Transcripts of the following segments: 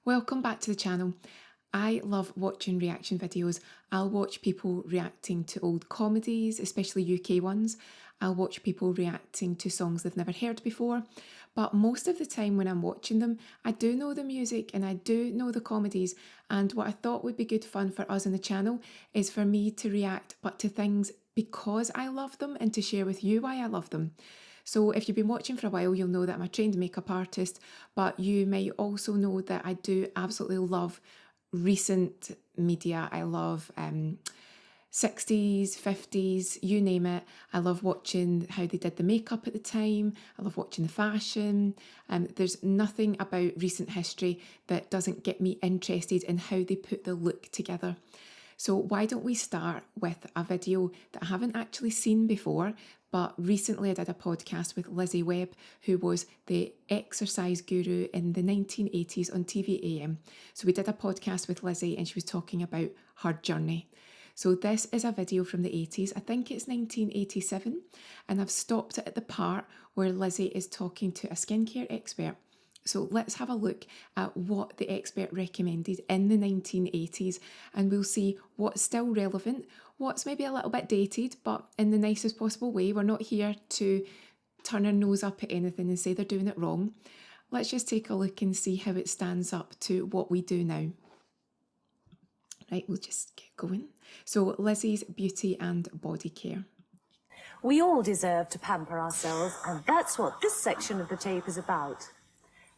Welcome back to the channel. I love watching reaction videos. I'll watch people reacting to old comedies, especially UK ones. I'll watch people reacting to songs they've never heard before. But most of the time when I'm watching them, I do know the music and I do know the comedies. And what I thought would be good fun for us on the channel is for me to react, but to things because I love them and to share with you why I love them. So if you've been watching for a while, you'll know that I'm a trained makeup artist, but you might also know that I do absolutely love recent media. I love 60s, 50s, you name it. I love watching how they did the makeup at the time. I love watching the fashion. There's nothing about recent history that doesn't get me interested in how they put the look together. So why don't we start with a video that I haven't actually seen before, but recently I did a podcast with Lizzie Webb, who was the exercise guru in the 1980s on TV AM. So we did a podcast with Lizzie and she was talking about her journey. So this is a video from the 80s, I think it's 1987, and I've stopped it at the part where Lizzie is talking to a skincare expert. So let's have a look at what the expert recommended in the 1980s and we'll see what's still relevant, what's maybe a little bit dated, but in the nicest possible way. We're not here to turn our nose up at anything and say they're doing it wrong. Let's just take a look and see how it stands up to what we do now. Right, we'll just get going. So Lizzie's beauty and body care. We all deserve to pamper ourselves, and that's what this section of the tape is about.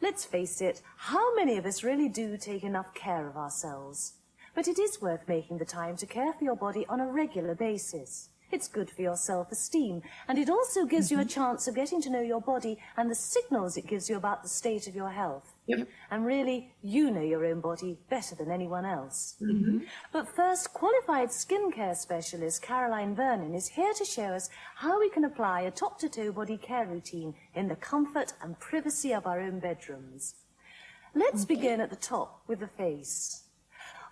Let's face it, how many of us really do take enough care of ourselves? But it is worth making the time to care for your body on a regular basis. It's good for your self-esteem, and it also gives you a chance of getting to know your body and the signals it gives you about the state of your health. Yep. And really, you know your own body better than anyone else. But first, qualified skincare specialist Caroline Vernon is here to show us how we can apply a top-to-toe body care routine in the comfort and privacy of our own bedrooms. Let's begin at the top with the face.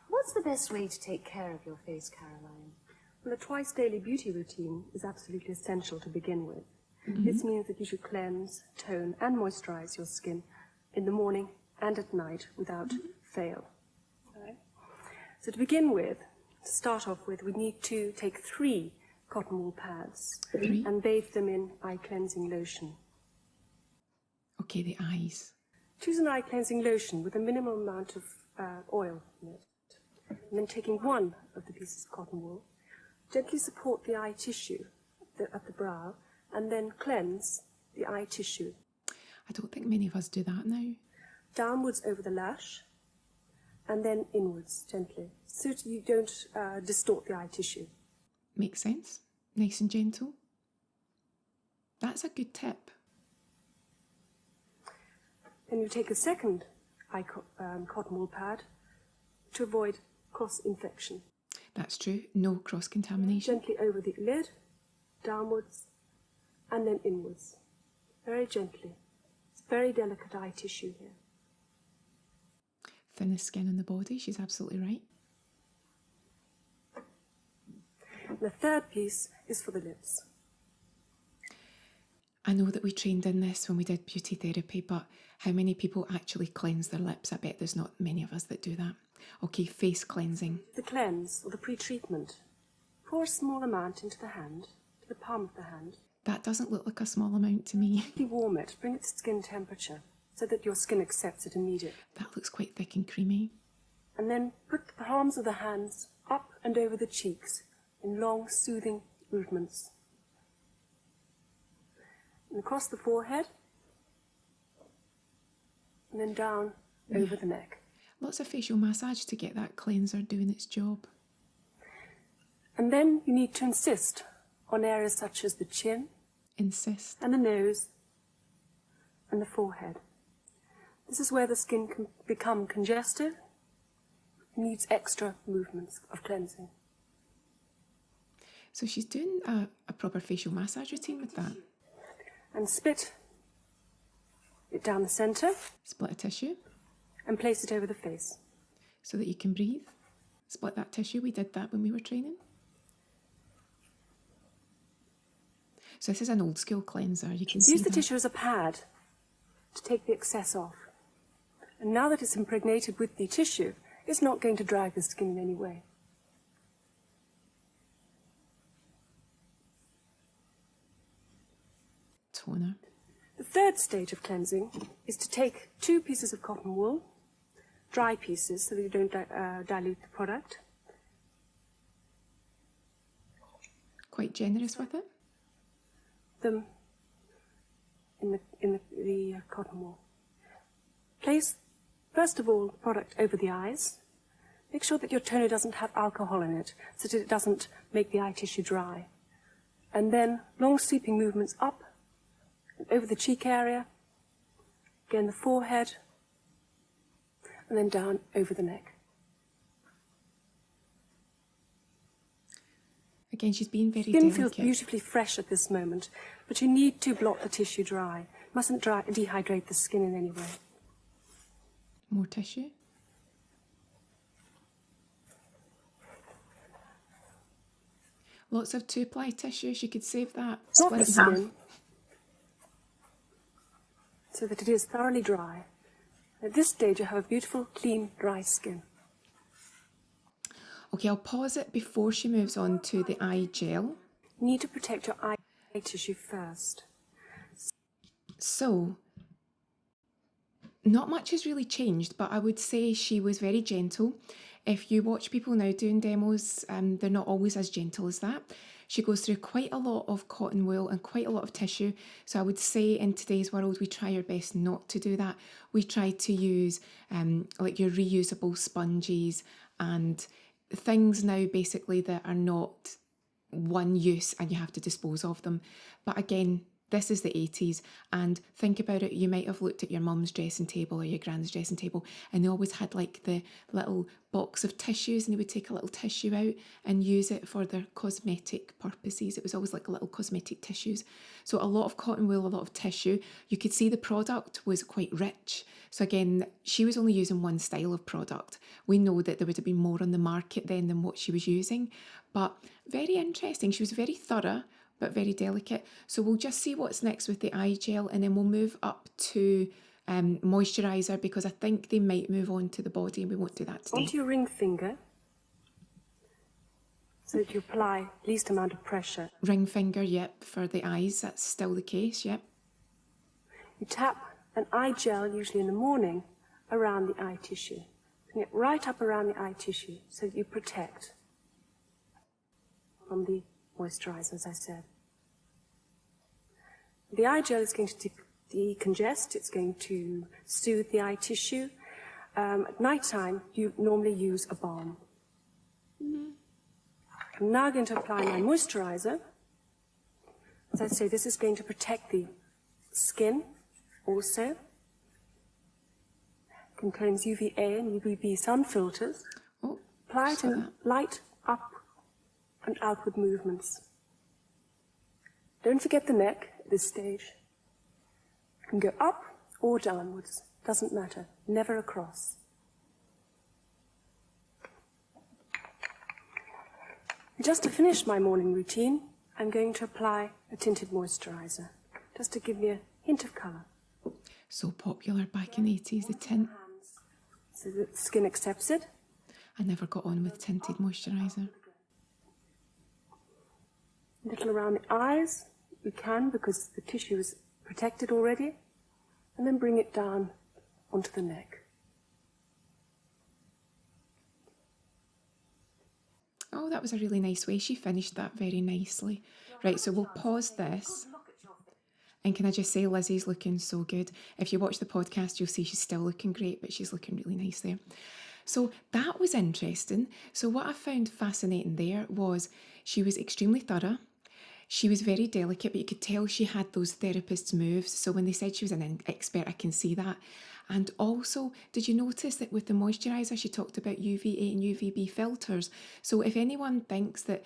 What's the best way to take care of your face, Caroline? Well, a twice daily beauty routine is absolutely essential to begin with. This means that you should cleanse, tone and moisturize your skin in the morning and at night without fail. All right? So to begin with, to start off with, we need to take 3 cotton wool pads and bathe them in eye cleansing lotion. Okay, the eyes. Choose an eye cleansing lotion with a minimal amount of oil in it. And then taking one of the pieces of cotton wool, gently support the eye tissue at the brow and then cleanse the eye tissue. I don't think many of us do that now. Downwards over the lash and then inwards gently, so that you don't distort the eye tissue. Makes sense. Nice and gentle. That's a good tip. Then you take a second cotton wool pad to avoid cross-infection. That's true. No cross-contamination. Gently over the lid, downwards, and then inwards. Very gently. It's very delicate eye tissue here. Thinnest skin on the body. She's absolutely right. And the third piece is for the lips. I know that we trained in this when we did beauty therapy, but how many people actually cleanse their lips? I bet there's not many of us that do that. Okay, face cleansing. The cleanse, or the pre-treatment. Pour a small amount into the hand, to the palm of the hand. That doesn't look like a small amount to me. Warm it, bring it to skin temperature, so that your skin accepts it immediately. That looks quite thick and creamy. And then put the palms of the hands up and over the cheeks in long, soothing movements. And across the forehead, and then down over the neck. Lots of facial massage to get that cleanser doing its job. And then you need to insist on areas such as the chin, Insist. and the nose, and the forehead. This is where the skin can become congested. It needs extra movements of cleansing. So she's doing a proper facial massage routine with that. And split it down the center Split a tissue and place it over the face. so that you can breathe. Split that tissue. We did that when we were training. So this is an old school cleanser. You can see Use the that. tissue as a pad to take the excess off. And now that it's impregnated with the tissue, it's not going to drag the skin in any way. Toner. The third stage of cleansing is to take 2 pieces of cotton wool, dry pieces so that you don't dilute the product. Quite generous with it. Them in the cotton wool. Place, first of all, the product over the eyes. Make sure that your toner doesn't have alcohol in it, so that it doesn't make the eye tissue dry. And then long sweeping movements up, over the cheek area, again the forehead, and then down over the neck. Again, she's being very Skin delicate. feels beautifully fresh at this moment, but you need to block the tissue dry. Mustn't dehydrate the skin in any way. More tissue. Lots of 2-ply tissue. She could save that. Not Split the it in half. skin, so that it is thoroughly dry. At this stage, you have a beautiful, clean, dry skin. Okay, I'll pause it before she moves on to the eye gel. You need to protect your eye tissue first. So, not much has really changed, but I would say she was very gentle. If you watch people now doing demos, they're not always as gentle as that. She goes through quite a lot of cotton wool and quite a lot of tissue. So I would say in today's world, we try our best not to do that. We try to use like your reusable sponges and things now basically that are not one use and you have to dispose of them. But again, this is the 80s, and think about it, you might have looked at your mum's dressing table or your grand's dressing table, and they always had like the little box of tissues, and they would take a little tissue out and use it for their cosmetic purposes. It was always like little cosmetic tissues. So a lot of cotton wool, a lot of tissue. You could see the product was quite rich. So again, she was only using one style of product. We know that there would have been more on the market then than what she was using, but very interesting. She was very thorough, but very delicate. So we'll just see what's next with the eye gel, and then we'll move up to moisturiser, because I think they might move on to the body, and we won't do that today. Onto your ring finger, so that you apply least amount of pressure. Ring finger, yep, for the eyes, that's still the case, yep. You tap an eye gel, usually in the morning, around the eye tissue. Bring it right up around the eye tissue, so that you protect from the moisturiser, as I said. The eye gel is going to decongest, it's going to soothe the eye tissue. At night time, you normally use a balm. I'm now going to apply my moisturiser. As I say, this is going to protect the skin also. Contains UVA and UVB sun filters. Oh, Apply it saw in that. light up and outward movements. Don't forget the neck at this stage. You can go up or downwards, doesn't matter, never across. Just to finish my morning routine, I'm going to apply a tinted moisturiser, just to give me a hint of colour. So popular back in the 80s, the tint. So that the skin accepts it. I never got on with tinted moisturiser. A little around the eyes, we can, because the tissue is protected already, and then bring it down onto the neck. Oh, that was a really nice way. She finished that very nicely. Right, so we'll pause this. And can I just say, Lizzie's looking so good. If you watch the podcast, you'll see she's still looking great, but she's looking really nice there. So that was interesting. So what I found fascinating there was she was extremely thorough. She was very delicate, but you could tell she had those therapist's moves. So when they said she was an expert, I can see that. And also, did you notice that with the moisturiser, she talked about UVA and UVB filters? So if anyone thinks that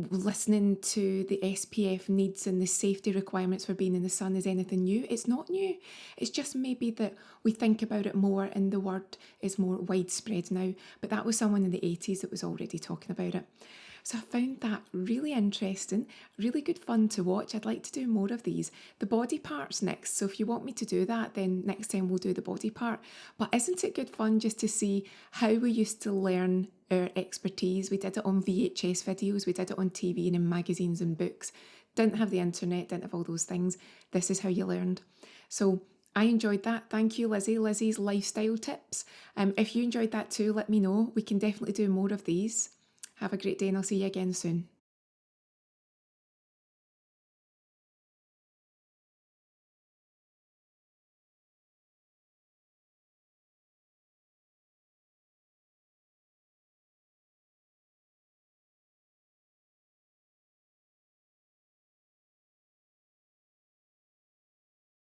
listening to the SPF needs and the safety requirements for being in the sun is anything new, it's not new. It's just maybe that we think about it more and the word is more widespread now. But that was someone in the 80s that was already talking about it. So I found that really interesting, really good fun to watch. I'd like to do more of these. The body part's next, so if you want me to do that, then next time we'll do the body part. But isn't it good fun just to see how we used to learn our expertise? We did it on VHS videos, we did it on TV and in magazines and books. Didn't have the internet, didn't have all those things. This is how you learned. So I enjoyed that. Thank you, Lizzie. Lizzie's lifestyle tips. If you enjoyed that too, let me know. We can definitely do more of these. Have a great day and I'll see you again soon.